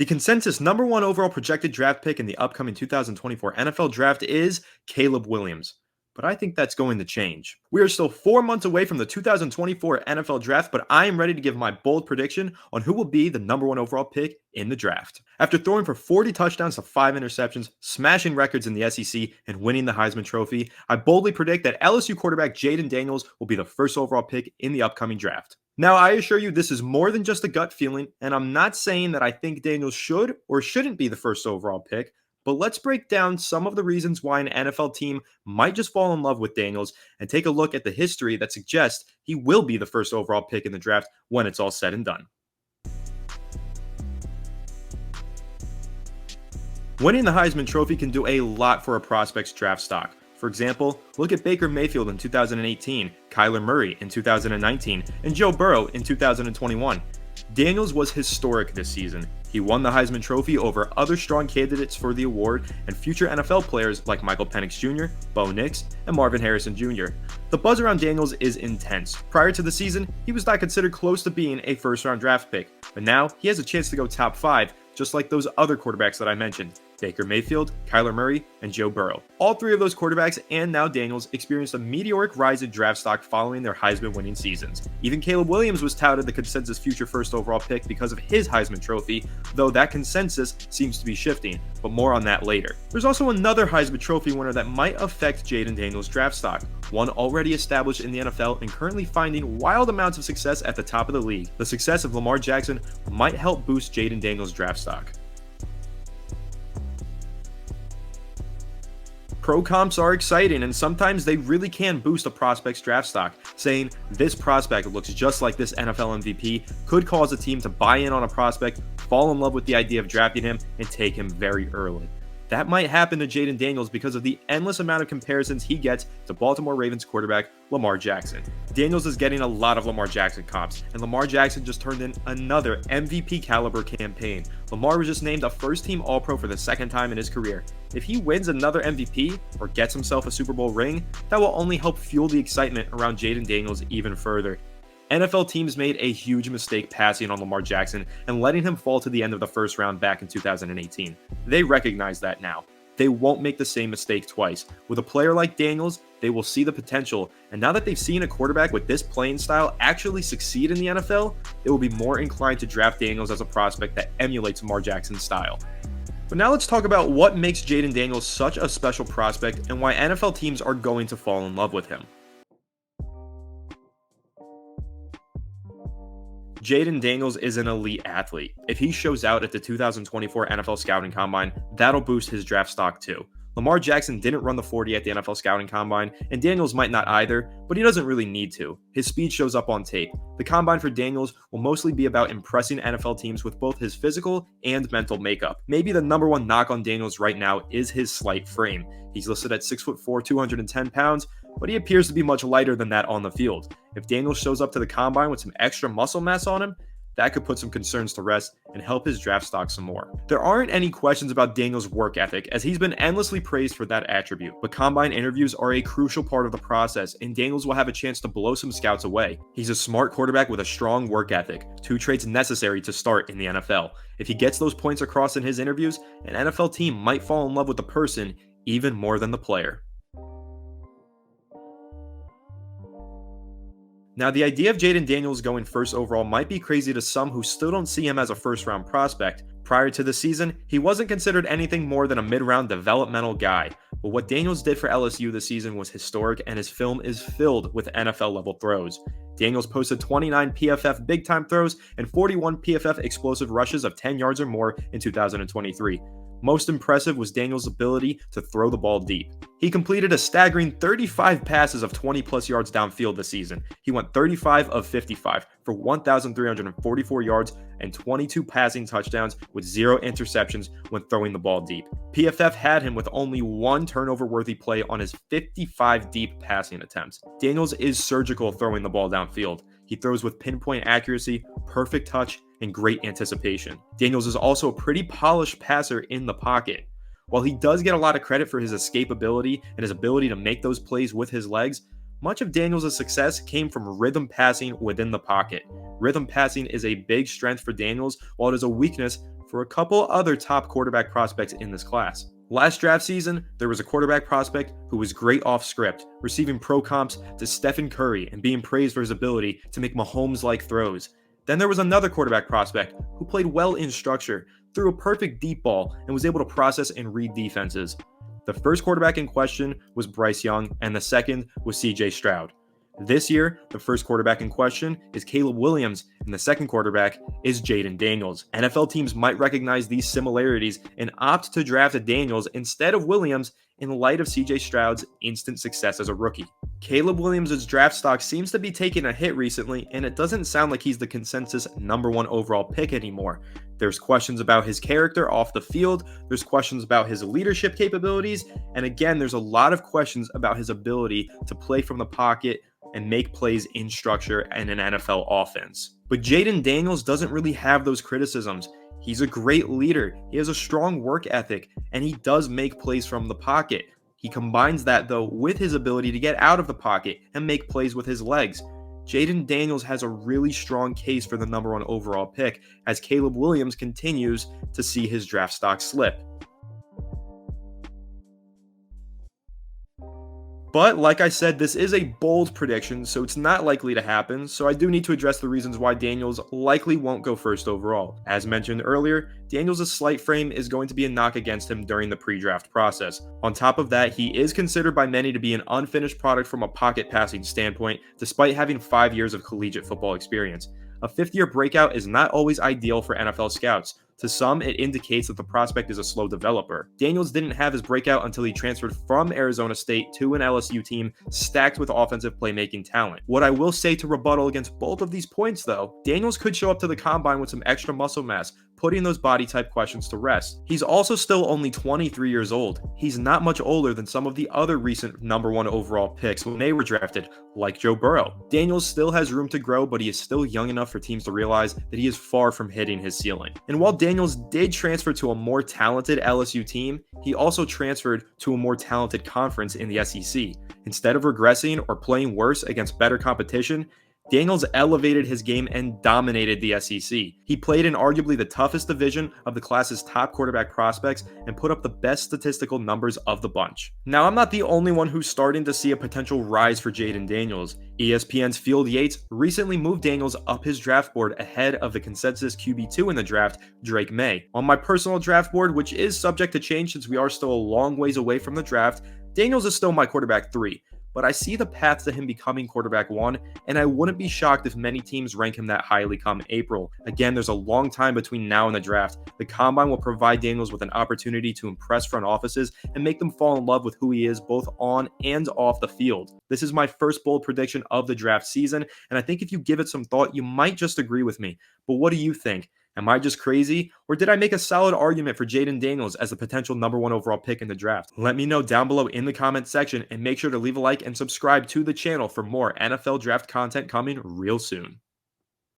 The consensus number one overall projected draft pick in the upcoming 2024 NFL Draft is Caleb Williams. But I think that's going to change. We are still 4 months away from the 2024 NFL Draft, but I am ready to give my bold prediction on who will be the number one overall pick in the draft. After throwing for 40 touchdowns to 5 interceptions, smashing records in the SEC, and winning the Heisman Trophy, I boldly predict that LSU quarterback Jayden Daniels will be the first overall pick in the upcoming draft. Now, I assure you this is more than just a gut feeling, and I'm not saying that I think Daniels should or shouldn't be the first overall pick, but let's break down some of the reasons why an NFL team might just fall in love with Daniels and take a look at the history that suggests he will be the first overall pick in the draft when it's all said and done. Winning the Heisman Trophy can do a lot for a prospect's draft stock. For example, look at Baker Mayfield in 2018, Kyler Murray in 2019, and Joe Burrow in 2021. Daniels was historic this season. He won the Heisman Trophy over other strong candidates for the award and future NFL players like Michael Penix Jr., Bo Nix, and Marvin Harrison Jr. The buzz around Daniels is intense. Prior to the season, he was not considered close to being a first-round draft pick, but now he has a chance to go top 5, just like those other quarterbacks that I mentioned. Baker Mayfield, Kyler Murray, and Joe Burrow. All three of those quarterbacks and now Daniels experienced a meteoric rise in draft stock following their Heisman winning seasons. Even Caleb Williams was touted the consensus future first overall pick because of his Heisman Trophy, though that consensus seems to be shifting, but more on that later. There's also another Heisman Trophy winner that might affect Jayden Daniels' draft stock, one already established in the NFL and currently finding wild amounts of success at the top of the league. The success of Lamar Jackson might help boost Jayden Daniels' draft stock. Pro comps are exciting, and sometimes they really can boost a prospect's draft stock. Saying this prospect looks just like this NFL MVP could cause a team to buy in on a prospect, fall in love with the idea of drafting him, and take him very early. That might happen to Jayden Daniels because of the endless amount of comparisons he gets to Baltimore Ravens quarterback Lamar Jackson. Daniels is getting a lot of Lamar Jackson comps, and Lamar Jackson just turned in another MVP caliber campaign. Lamar was just named a first-team All-Pro for the second time in his career. If he wins another MVP or gets himself a Super Bowl ring, that will only help fuel the excitement around Jayden Daniels even further. NFL teams made a huge mistake passing on Lamar Jackson and letting him fall to the end of the first round back in 2018. They recognize that now. They won't make the same mistake twice. With a player like Daniels, they will see the potential, and now that they've seen a quarterback with this playing style actually succeed in the NFL, they will be more inclined to draft Daniels as a prospect that emulates Lamar Jackson's style. But now let's talk about what makes Jayden Daniels such a special prospect and why NFL teams are going to fall in love with him. Jayden Daniels is an elite athlete. If he shows out at the 2024 NFL Scouting Combine, that'll boost his draft stock too. Lamar Jackson didn't run the 40 at the NFL Scouting Combine, and Daniels might not either, but he doesn't really need to. His speed shows up on tape. The Combine for Daniels will mostly be about impressing NFL teams with both his physical and mental makeup. Maybe the number one knock on Daniels right now is his slight frame. He's listed at 6'4", 210 pounds, but he appears to be much lighter than that on the field. If Daniels shows up to the Combine with some extra muscle mass on him, that could put some concerns to rest and help his draft stock some more. There aren't any questions about Daniels' work ethic, as he's been endlessly praised for that attribute, but combine interviews are a crucial part of the process, and Daniels will have a chance to blow some scouts away. He's a smart quarterback with a strong work ethic, two traits necessary to start in the NFL. If he gets those points across in his interviews, an NFL team might fall in love with the person even more than the player. Now, the idea of Jayden Daniels going first overall might be crazy to some who still don't see him as a first-round prospect. Prior to the season, he wasn't considered anything more than a mid-round developmental guy. But what Daniels did for LSU this season was historic, and his film is filled with NFL-level throws. Daniels posted 29 PFF big-time throws and 41 PFF explosive rushes of 10 yards or more in 2023. Most impressive was Daniels' ability to throw the ball deep. He completed a staggering 35 passes of 20-plus yards downfield this season. He went 35 of 55 for 1,344 yards and 22 passing touchdowns with 0 interceptions when throwing the ball deep. PFF had him with only one turnover-worthy play on his 55 deep passing attempts. Daniels is surgical throwing the ball downfield. He throws with pinpoint accuracy, perfect touch, and great anticipation. Daniels is also a pretty polished passer in the pocket. While he does get a lot of credit for his escapability and his ability to make those plays with his legs, much of Daniels' success came from rhythm passing within the pocket. Rhythm passing is a big strength for Daniels, while it is a weakness for a couple other top quarterback prospects in this class. Last draft season, there was a quarterback prospect who was great off script, receiving pro comps to Stephen Curry and being praised for his ability to make Mahomes-like throws. Then there was another quarterback prospect who played well in structure, threw a perfect deep ball, and was able to process and read defenses. The first quarterback in question was Bryce Young, and the second was CJ Stroud. This year, the first quarterback in question is Caleb Williams, and the second quarterback is Jayden Daniels. NFL teams might recognize these similarities and opt to draft Daniels instead of Williams in light of CJ Stroud's instant success as a rookie. Caleb Williams' draft stock seems to be taking a hit recently, and it doesn't sound like he's the consensus #1 overall pick anymore. There's questions about his character off the field, there's questions about his leadership capabilities, and again, there's a lot of questions about his ability to play from the pocket and make plays in structure and an NFL offense. But Jayden Daniels doesn't really have those criticisms. He's a great leader, he has a strong work ethic, and he does make plays from the pocket. He combines that, though, with his ability to get out of the pocket and make plays with his legs. Jayden Daniels has a really strong case for the #1 overall pick as Caleb Williams continues to see his draft stock slip. But like I said, this is a bold prediction, so it's not likely to happen, so I do need to address the reasons why Daniels likely won't go first overall. As mentioned earlier, Daniels' slight frame is going to be a knock against him during the pre-draft process. On top of that, he is considered by many to be an unfinished product from a pocket passing standpoint, despite having 5 years of collegiate football experience. A fifth-year breakout is not always ideal for NFL scouts. To some, it indicates that the prospect is a slow developer. Daniels didn't have his breakout until he transferred from Arizona State to an LSU team stacked with offensive playmaking talent. What I will say to rebuttal against both of these points, though, Daniels could show up to the combine with some extra muscle mass, putting those body type questions to rest. He's also still only 23 years old. He's not much older than some of the other recent #1 overall picks when they were drafted, like Joe Burrow. Daniels still has room to grow, but he is still young enough for teams to realize that he is far from hitting his ceiling. And while Daniels did transfer to a more talented LSU team, he also transferred to a more talented conference in the SEC. Instead of regressing or playing worse against better competition, Daniels elevated his game and dominated the SEC. He played in arguably the toughest division of the class's top quarterback prospects and put up the best statistical numbers of the bunch. Now, I'm not the only one who's starting to see a potential rise for Jayden Daniels. ESPN's Field Yates recently moved Daniels up his draft board ahead of the consensus QB2 in the draft, Drake May. On my personal draft board, which is subject to change since we are still a long ways away from the draft, Daniels is still my quarterback 3. But I see the path to him becoming quarterback 1, and I wouldn't be shocked if many teams rank him that highly come April. Again, there's a long time between now and the draft. The combine will provide Daniels with an opportunity to impress front offices and make them fall in love with who he is both on and off the field. This is my first bold prediction of the draft season, and I think if you give it some thought, you might just agree with me. But what do you think? Am I just crazy, or did I make a solid argument for Jayden Daniels as the potential #1 overall pick in the draft? Let me know down below in the comments section, and make sure to leave a like and subscribe to the channel for more NFL draft content coming real soon.